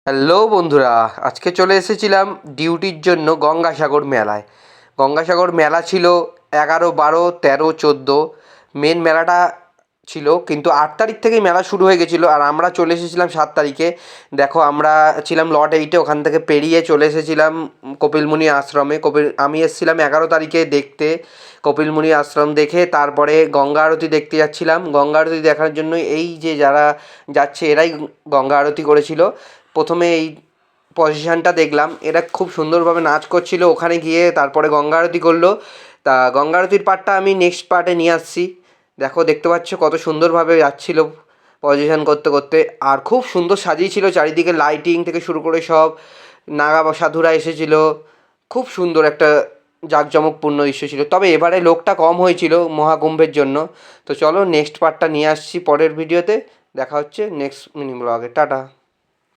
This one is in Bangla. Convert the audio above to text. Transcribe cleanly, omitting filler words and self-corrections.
হ্যালো বন্ধুরা, আজকে চলে এসেছিলাম ডিউটির জন্য গঙ্গাসাগর মেলায়। গঙ্গাসাগর মেলা ছিল 11, 12, 13, 14। মেন মেলাটা ছিল, কিন্তু 8 তারিখ থেকেই মেলা শুরু হয়ে গেছিলো আর আমরা চলে এসেছিলাম 7 তারিখে। দেখো, আমরা ছিলাম লট 8-এ, ওখান থেকে পেরিয়ে চলে এসেছিলাম কপিলমুনি আশ্রমে। আমি এসেছিলাম 11 তারিখে দেখতে। কপিলমুনি আশ্রম দেখে তারপরে গঙ্গা আরতি দেখতে যাচ্ছিলাম। গঙ্গা আরতি দেখার জন্য এই যে যারা যাচ্ছে এরাই গঙ্গা আরতি করেছিল। প্রথমে এই পজিশানটা দেখলাম, এরা খুব সুন্দরভাবে নাচ করছিল। ওখানে গিয়ে তারপরে গঙ্গা আরতি করলো। তা গঙ্গা আরতির পার্টটা আমি নেক্সট পার্টে নিয়ে আসছি। দেখো, দেখতে পাচ্ছ কত সুন্দরভাবে যাচ্ছিল পজিশান করতে করতে। আর খুব সুন্দর সাজিয়েছিল চারিদিকে, লাইটিং থেকে শুরু করে সব। নাগা সাধুরা এসেছিল। খুব সুন্দর একটা জাঁকজমকপূর্ণ দৃশ্য ছিল। তবে এবারে লোকটা কম হয়েছিল মহাকুম্ভের জন্য। তো চলো, নেক্সট পার্টটা নিয়ে আসছি পরের ভিডিওতে। দেখা হচ্ছে নেক্সট মিনি ব্লগে। টাটা।